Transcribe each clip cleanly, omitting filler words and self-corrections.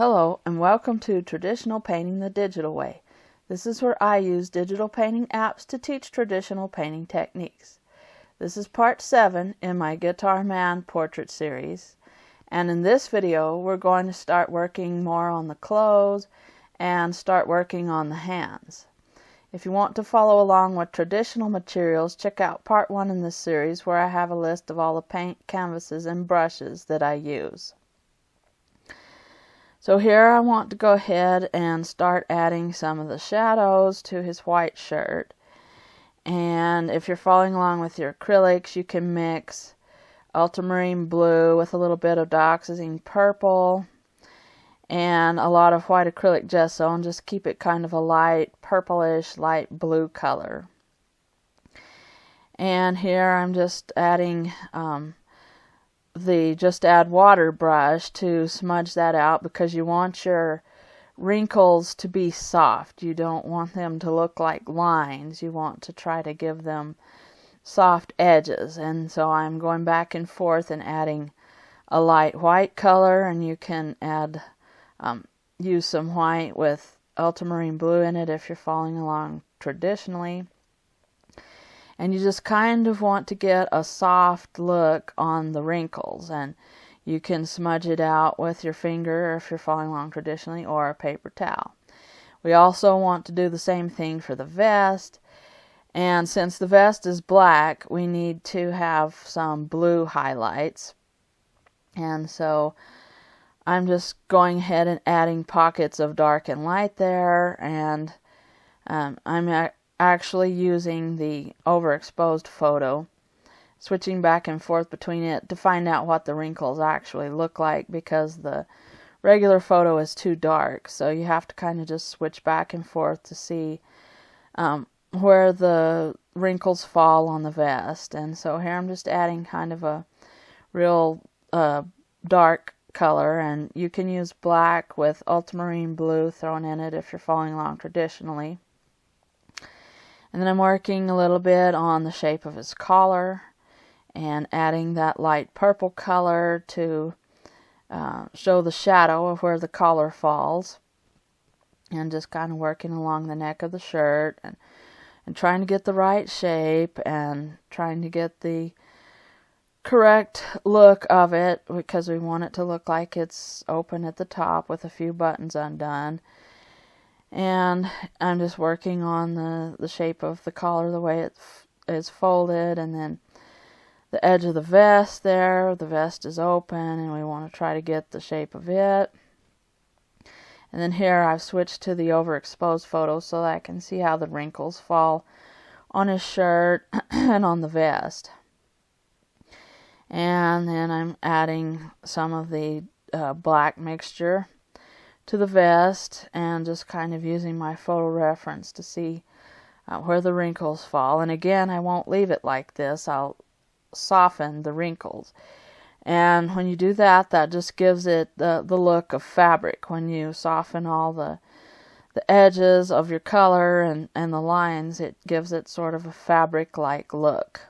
Hello and welcome to Traditional Painting the Digital Way. This is where I use digital painting apps to teach traditional painting techniques. This is part 7 in my Guitar Man portrait series, and in this video we're going to start working more on the clothes and start working on the hands. If you want to follow along with traditional materials, check out part 1 in this series where I have a list of all the paint canvases and brushes that I use. So here I want to go ahead and start adding some of the shadows to his white shirt. And if you're following along with your acrylics, you can mix ultramarine blue with a little bit of dioxazine purple and a lot of white acrylic gesso, and just keep it kind of a light purplish, light blue color. And here I'm just adding the Just Add Water brush to smudge that out, because you want your wrinkles to be soft. You don't want them to look like lines. You want to try to give them soft edges. And so I'm going back and forth and adding a light white color, and you can add use some white with ultramarine blue in it if you're following along traditionally. And you just kind of want to get a soft look on the wrinkles, and you can smudge it out with your finger if you're following along traditionally, or a paper towel. We also want to do the same thing for the vest, and since the vest is black, we need to have some blue highlights. And so I'm just going ahead and adding pockets of dark and light there, and I'm actually using the overexposed photo, switching back and forth between it to find out what the wrinkles actually look like, because the regular photo is too dark. So you have to kind of just switch back and forth to see where the wrinkles fall on the vest. And so here I'm just adding kind of a real dark color, and you can use black with ultramarine blue thrown in it if you're following along traditionally. And then I'm working a little bit on the shape of his collar and adding that light purple color to show the shadow of where the collar falls, and just kind of working along the neck of the shirt and trying to get the right shape and trying to get the correct look of it, because we want it to look like it's open at the top with a few buttons undone. And I'm just working on the shape of the collar, the way it is folded, and then the edge of the vest there. The vest is open, and we want to try to get the shape of it. And then here I've switched to the overexposed photo so that I can see how the wrinkles fall on his shirt and on the vest. And then I'm adding some of the black mixture to the vest, and just kind of using my photo reference to see where the wrinkles fall. And again, I won't leave it like this. I'll soften the wrinkles. And when you do that, that just gives it the look of fabric. When you soften all the edges of your color and the lines, it gives it sort of a fabric-like look.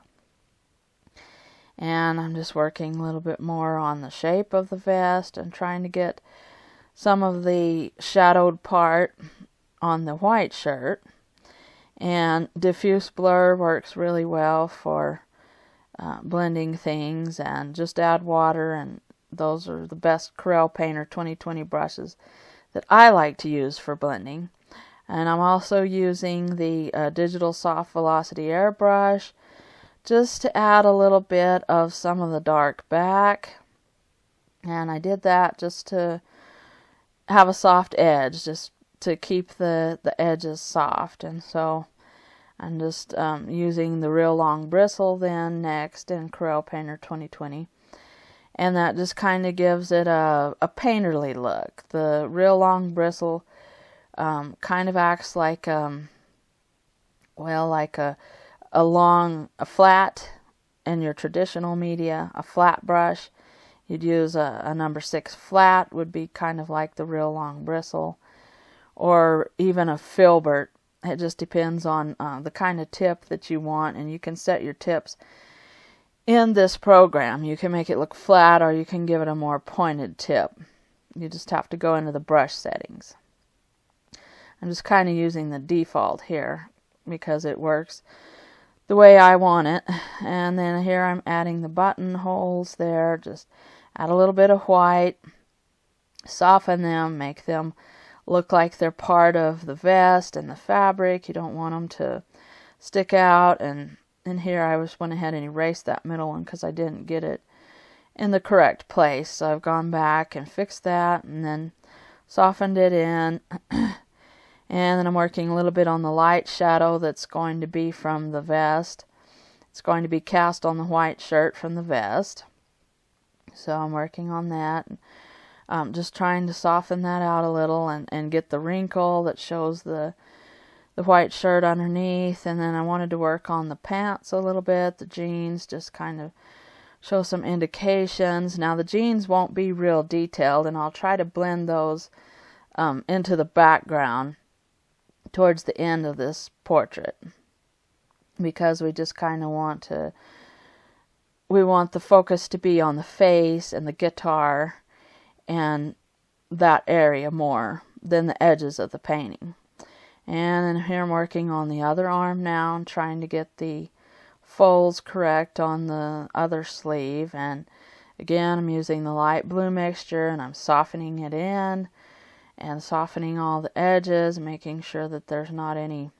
And I'm just working a little bit more on the shape of the vest and trying to get some of the shadowed part on the white shirt. And diffuse blur works really well for blending things, and Just Add Water, and those are the best Corel Painter 2020 brushes that I like to use for blending. And I'm also using the digital soft velocity airbrush just to add a little bit of some of the dark back. And I did that just to have a soft edge, just to keep the edges soft. And so I'm just using the real long bristle then next in Corel Painter 2020, and that just kind of gives it a painterly look. The real long bristle kind of acts like like a flat in your traditional media, a flat brush. You'd use a number 6 flat, would be kind of like the real long bristle, or even a filbert. It just depends on the kind of tip that you want, and you can set your tips in this program. You can make it look flat, or you can give it a more pointed tip. You just have to go into the brush settings. I'm just kind of using the default here because it works the way I want it. And then here I'm adding the buttonholes there. Just add a little bit of white, soften them, make them look like they're part of the vest and the fabric. You don't want them to stick out. And here I went ahead and erased that middle one because I didn't get it in the correct place. So I've gone back and fixed that and then softened it in. And then I'm working a little bit on the light shadow that's going to be from the vest. It's going to be cast on the white shirt from the vest. So I'm working on that. Just trying to soften that out a little and get the wrinkle that shows the white shirt underneath. And then I wanted to work on the pants a little bit, the jeans, just kind of show some indications. Now the jeans won't be real detailed, and I'll try to blend those into the background towards the end of this portrait, because we just kind of want the focus to be on the face and the guitar and that area more than the edges of the painting. And then here I'm working on the other arm now and trying to get the folds correct on the other sleeve. And again, I'm using the light blue mixture and I'm softening it in and softening all the edges, making sure that there's not any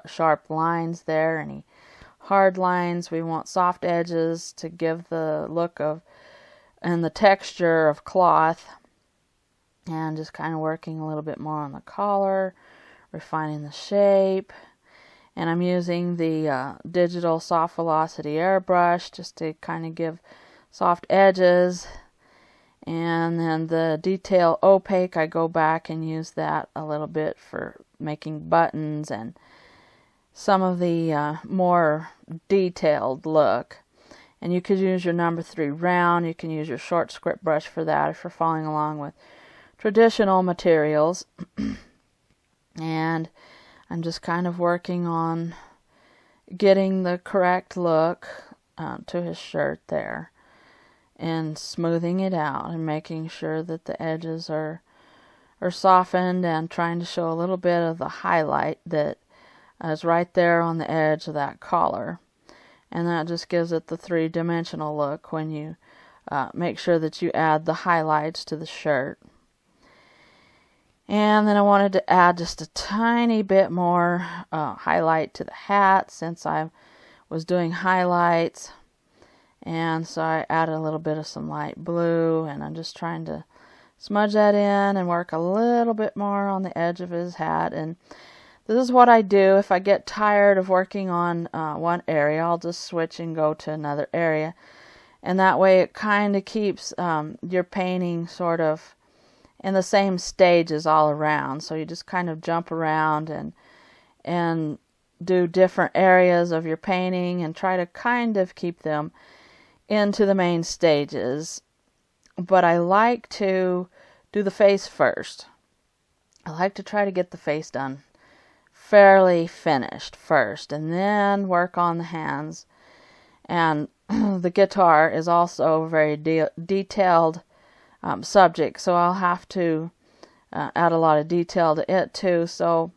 sharp lines there, any hard lines. We want soft edges to give the look of and the texture of cloth. And just kind of working a little bit more on the collar, refining the shape. And I'm using the digital soft velocity airbrush just to kind of give soft edges. And then the detail opaque, I go back and use that a little bit for making buttons and some of the more detailed look. And you could use your number 3 round. You can use your short script brush for that if you're following along with traditional materials. And I'm just kind of working on getting the correct look to his shirt there, and smoothing it out and making sure that the edges are softened, and trying to show a little bit of the highlight that is right there on the edge of that collar. And that just gives it the 3-dimensional look when you make sure that you add the highlights to the shirt. And then I wanted to add just a tiny bit more highlight to the hat since I was doing highlights. And so I added a little bit of some light blue, and I'm just trying to smudge that in and work a little bit more on the edge of his hat. And this is what I do. If I get tired of working on one area, I'll just switch and go to another area. And that way it kind of keeps your painting sort of in the same stages all around. So you just kind of jump around and do different areas of your painting and try to kind of keep them into the main stages. But I like to do the face first. I like to try to get the face done fairly finished first, and then work on the hands. And the guitar is also a very detailed subject, so I'll have to add a lot of detail to it too. So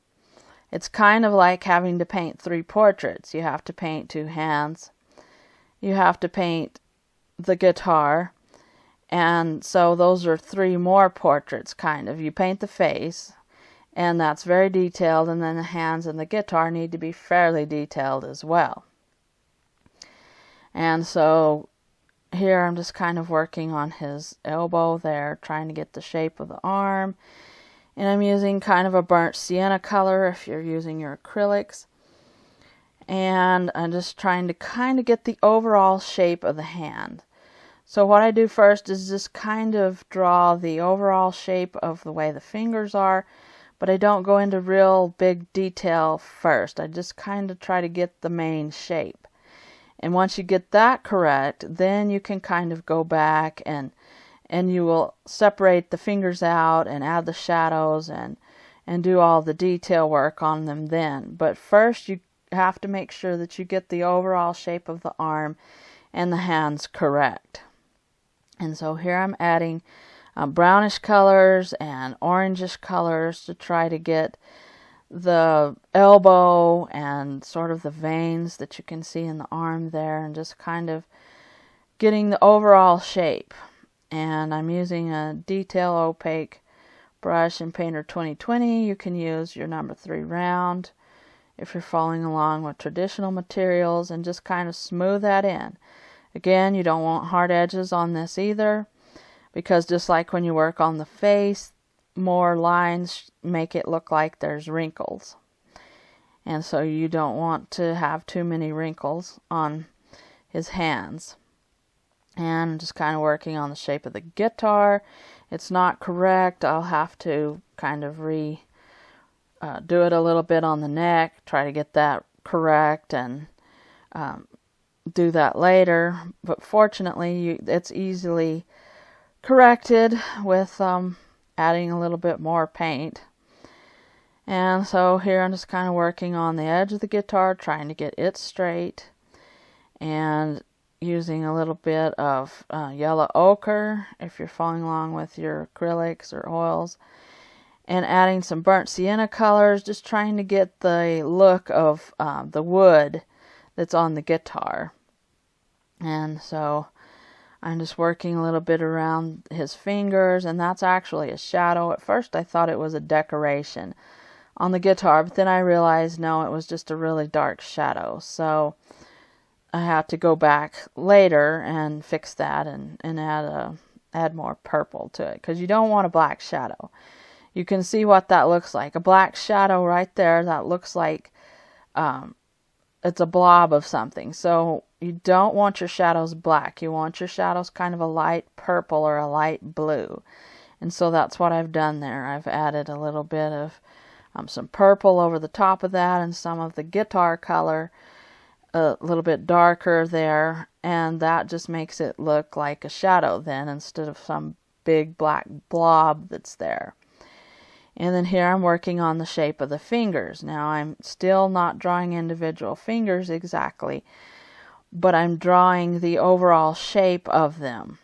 it's kind of like having to paint 3 portraits. You have to paint 2 hands, you have to paint the guitar, and so those are 3 more portraits kind of. You paint the face, and that's very detailed, and then the hands and the guitar need to be fairly detailed as well. And so here I'm just kind of working on his elbow there, trying to get the shape of the arm. And I'm using kind of a burnt sienna color if you're using your acrylics. And I'm just trying to kind of get the overall shape of the hand. So what I do first is just kind of draw the overall shape of the way the fingers are, but I don't go into real big detail first. I just kind of try to get the main shape. And once you get that correct, then you can kind of go back and you will separate the fingers out and add the shadows and do all the detail work on them then. But first you have to make sure that you get the overall shape of the arm and the hands correct. And so here I'm adding brownish colors and orangish colors to try to get the elbow and sort of the veins that you can see in the arm there, and just kind of getting the overall shape. And I'm using a detail opaque brush in Painter 2020. You can use your number 3 round if you're following along with traditional materials, and just kind of smooth that in. Again, you don't want hard edges on this either, because just like when you work on the face, more lines make it look like there's wrinkles. And so you don't want to have too many wrinkles on his hands. And just kind of working on the shape of the guitar. It's not correct. I'll have to kind of do it a little bit on the neck, try to get that correct, and do that later. But fortunately, it's easily corrected with adding a little bit more paint. And so here I'm just kind of working on the edge of the guitar, trying to get it straight, and using a little bit of yellow ochre if you're following along with your acrylics or oils, and adding some burnt sienna colors, just trying to get the look of the wood that's on the guitar. And so I'm just working a little bit around his fingers, and that's actually a shadow. At first I thought it was a decoration on the guitar, but then I realized no, it was just a really dark shadow. So I have to go back later and fix that and add more purple to it, because you don't want a black shadow. You can see what that looks like. A black shadow right there, that looks like it's a blob of something. So you don't want your shadows black. You want your shadows kind of a light purple or a light blue. And so that's what I've done there. I've added a little bit of some purple over the top of that, and some of the guitar color a little bit darker there, and that just makes it look like a shadow then, instead of some big black blob that's there. And then here I'm working on the shape of the fingers. Now I'm still not drawing individual fingers exactly, but I'm drawing the overall shape of them.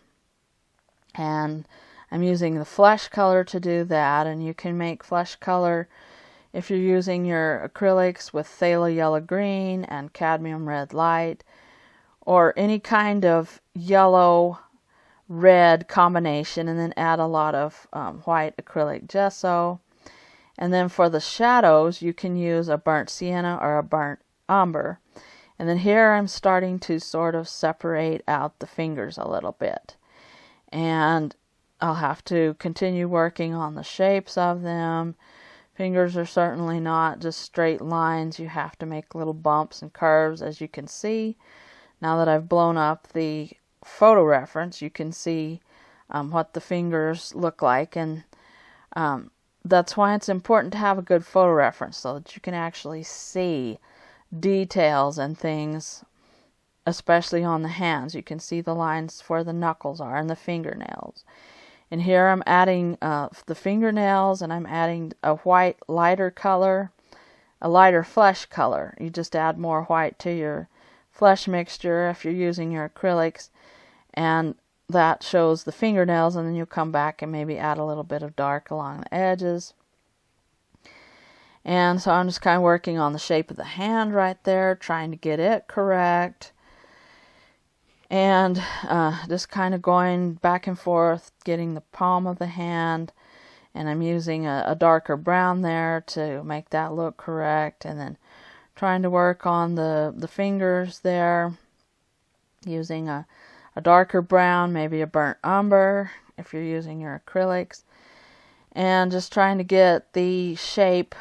And I'm using the flesh color to do that, and you can make flesh color if you're using your acrylics with phthalo yellow green and cadmium red light, or any kind of yellow red combination, and then add a lot of white acrylic gesso. And then for the shadows, you can use a burnt sienna or a burnt umber. And then here I'm starting to sort of separate out the fingers a little bit. And I'll have to continue working on the shapes of them. Fingers are certainly not just straight lines. You have to make little bumps and curves, as you can see. Now that I've blown up the photo reference, you can see what the fingers look like. And that's why it's important to have a good photo reference, so that you can actually see details and things, especially on the hands. You can see the lines where the knuckles are and the fingernails. And here I'm adding the fingernails, and I'm adding a white lighter color, a lighter flesh color. You just add more white to your flesh mixture if you're using your acrylics, and that shows the fingernails, and then you'll come back and maybe add a little bit of dark along the edges. And so I'm just kind of working on the shape of the hand right there, trying to get it correct. And just kind of going back and forth, getting the palm of the hand. And I'm using a darker brown there to make that look correct. And then trying to work on the fingers there, using a darker brown, maybe a burnt umber if you're using your acrylics. And just trying to get the shape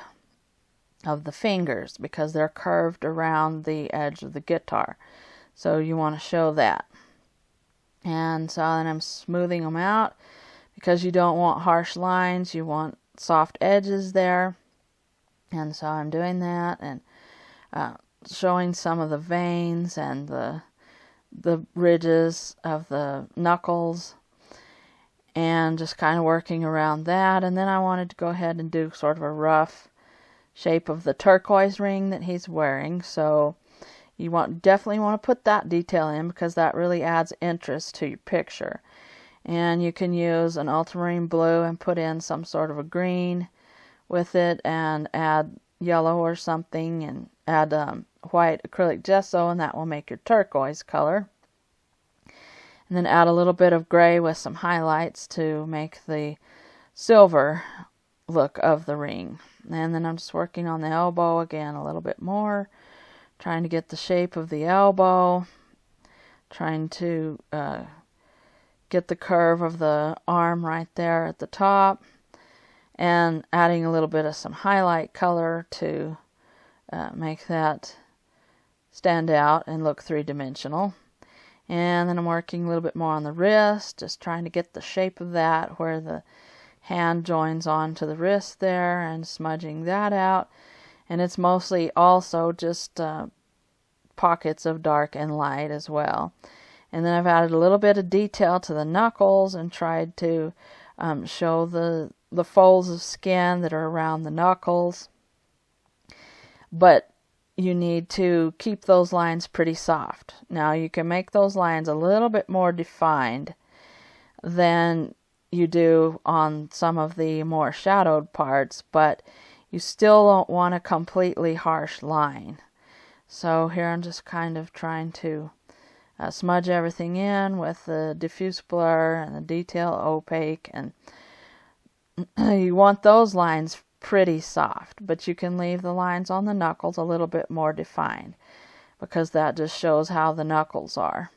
of the fingers, because they're curved around the edge of the guitar. So you want to show that. And so then I'm smoothing them out, because you don't want harsh lines. You want soft edges there. And so I'm doing that, and showing some of the veins and the ridges of the knuckles, and just kind of working around that. And then I wanted to go ahead and do sort of a rough shape of the turquoise ring that he's wearing. So you definitely want to put that detail in, because that really adds interest to your picture. And you can use an ultramarine blue and put in some sort of a green with it and add yellow or something, and add white acrylic gesso, and that will make your turquoise color. And then add a little bit of gray with some highlights to make the silver look of the ring. And then I'm just working on the elbow again a little bit more, trying to get the shape of the elbow, trying to get the curve of the arm right there at the top, and adding a little bit of some highlight color to make that stand out and look three-dimensional. And then I'm working a little bit more on the wrist, just trying to get the shape of that where the hand joins on to the wrist there, and smudging that out. And it's mostly also just pockets of dark and light as well. And then I've added a little bit of detail to the knuckles and tried to show the folds of skin that are around the knuckles. But you need to keep those lines pretty soft. Now you can make those lines a little bit more defined than you do on some of the more shadowed parts, but you still don't want a completely harsh line. So here I'm just kind of trying to smudge everything in with the diffuse blur and the detail opaque, and you want those lines pretty soft, but you can leave the lines on the knuckles a little bit more defined, because that just shows how the knuckles are.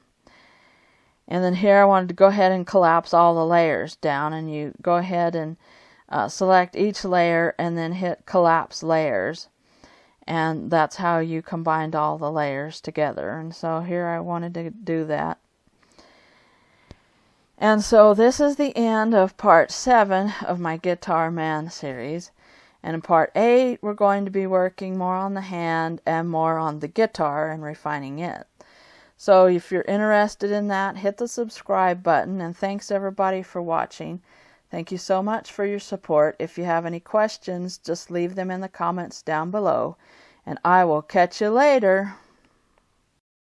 And then here I wanted to go ahead and collapse all the layers down, and you go ahead and select each layer and then hit collapse layers, and that's how you combined all the layers together. And so here I wanted to do that. And so this is the end of part 7 of my Guitar Man series. And in part 8 we're going to be working more on the hand and more on the guitar and refining it. So if you're interested in that, hit the subscribe button, and thanks everybody for watching. Thank you so much for your support. If you have any questions, just leave them in the comments down below, and I will catch you later.